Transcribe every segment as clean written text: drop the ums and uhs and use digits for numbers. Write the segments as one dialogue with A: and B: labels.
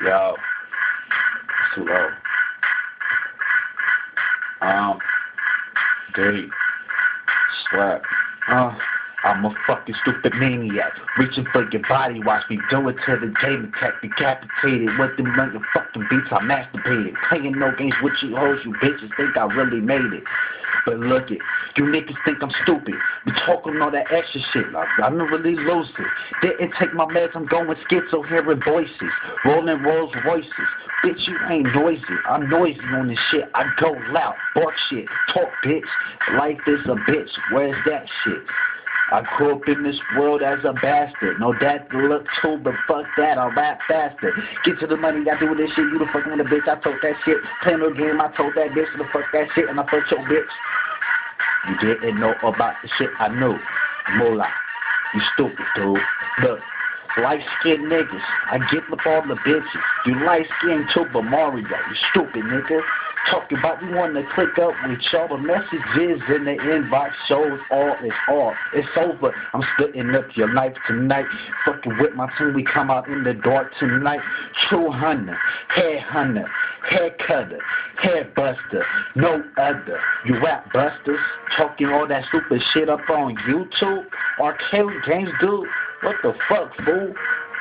A: Yo, it's too low. D, slap. I'm a fucking stupid maniac, reaching for your body, watch me do it till the game attack, decapitated with them fucking beats, I masturbated, playing no games with you hoes, you bitches think I really made it, but look it, you niggas think I'm stupid, be talking all that extra shit, like, I don't really lose it, didn't take my meds, I'm going schizo, hearing voices, rolling Rolls Royces, bitch you ain't noisy, I'm noisy on this shit, I go loud, bark shit, talk bitch, life is a bitch, where's that shit? I grew up in this world as a bastard. No dad to look too, but fuck that, I'll rap faster. Get to the money, I do this shit, you the fucking with a bitch, I told that shit. Play no game, I told that bitch to fuck that shit, and I fucked your bitch. You didn't know about the shit I knew. Moolah, you stupid dude. Look, light-skinned niggas, I get up all the bitches. You light-skinned too, but Mario, you stupid nigga. Talking about you want to click up with y'all, the messages in the inbox shows all is all. It's over. I'm splitting up your life tonight. Fucking with my team, we come out in the dark tonight. True hunter, head cutter, head buster, no other. You rap busters, talking all that stupid shit up on YouTube. Arcade games, dude. What the fuck, fool?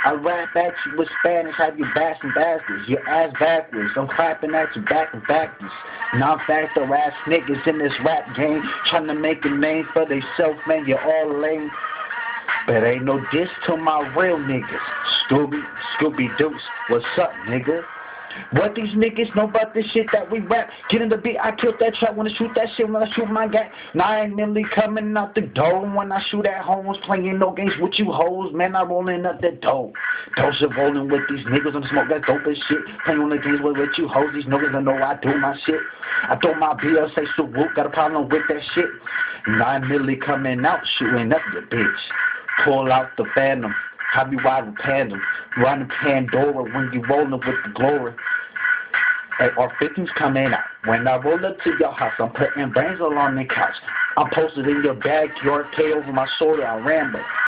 A: I rap at you with Spanish, have you bashing bastards, your ass backwards, I'm clapping at you back and backwards. Non-factor ass niggas in this rap game, trying to make a name for theyself, man, you're all lame. But ain't no diss to my real niggas. Scooby Deuce, what's up, nigga? What these niggas know about this shit that we rap? Get in the beat, I killed that trap, wanna shoot that shit when I shoot my gat. 9 milli coming out the door when I shoot at homes, playing no games with you hoes, man, I rolling up the dope. Those are rolling with these niggas on the smoke, that dope as shit. Playing on the games with you hoes, these niggas don't know I do my shit. I throw my BL, say so whoop, got a problem with that shit. 9 milli coming out, shooting up the bitch. Pull out the Phantom. I be riding Tandem, running Pandora when you rolling with the glory. Hey, R50's coming out. When I roll up to your house, I'm putting brains all on the couch. I'm posted in your backyard, K over my shoulder, I ramble.